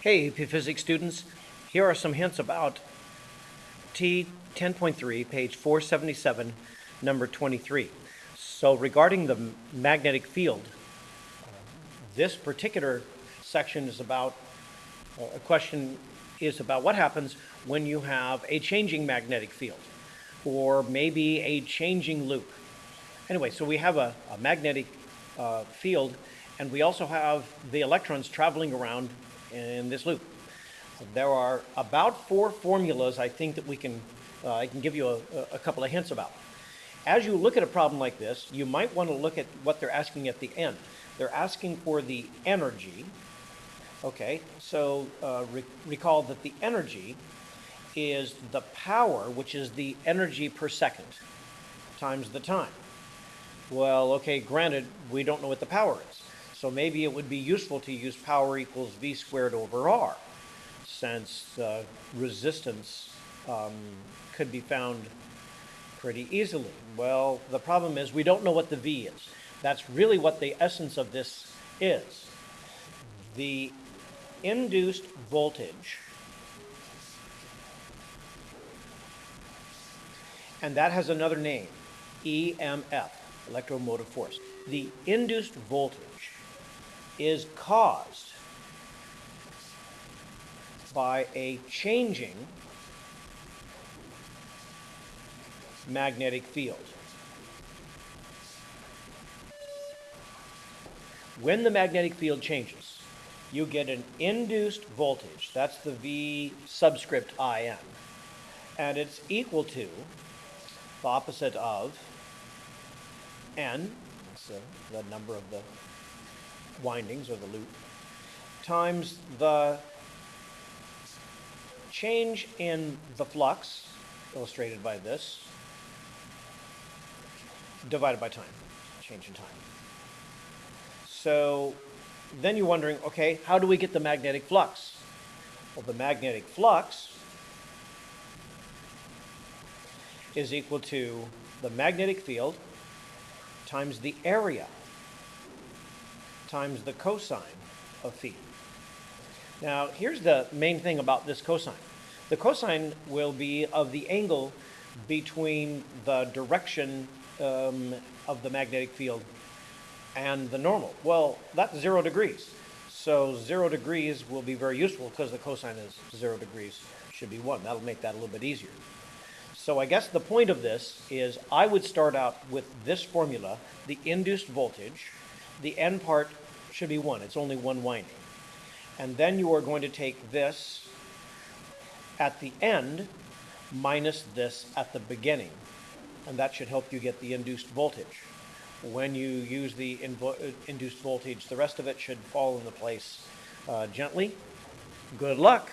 Hey, AP Physics students, here are some hints about T10.3, page 477, number 23. So regarding the magnetic field, this particular section is about, a question is about what happens when you have a changing magnetic field, or maybe a changing loop. Anyway, so we have a magnetic field, and we also have the electrons traveling around in this loop. There are about 4 formulas I think that I can give you a couple of hints about. As you look at a problem like this, you might want to look at what they're asking at the end. They're asking for the energy. Okay, so recall that the energy is the power, which is the energy per second, times the time. Well, okay, granted, we don't know what the power is. So maybe it would be useful to use power equals V squared over R, since resistance could be found pretty easily. Well, the problem is we don't know what the V is. That's really what the essence of this is. The induced voltage, and that has another name, EMF, electromotive force. The induced voltage is caused by a changing magnetic field. When the magnetic field changes, you get an induced voltage. That's the V subscript IN. And it's equal to the opposite of N, so the number of the windings or the loop, times the change in the flux, illustrated by this, divided by time, change in time. So then you're wondering, okay, how do we get the magnetic flux? Well, the magnetic flux is equal to the magnetic field times the area times the cosine of phi. Now, here's the main thing about this cosine. The cosine will be of the angle between the direction of the magnetic field and the normal. Well, that's 0 degrees. So 0 degrees will be very useful because the cosine is 0 degrees, should be 1. That'll make that a little bit easier. So I guess the point of this is I would start out with this formula, the induced voltage. The N part should be 1. It's only one winding. And then you are going to take this at the end minus this at the beginning. And that should help you get the induced voltage. When you use the induced voltage, the rest of it should fall into place gently. Good luck.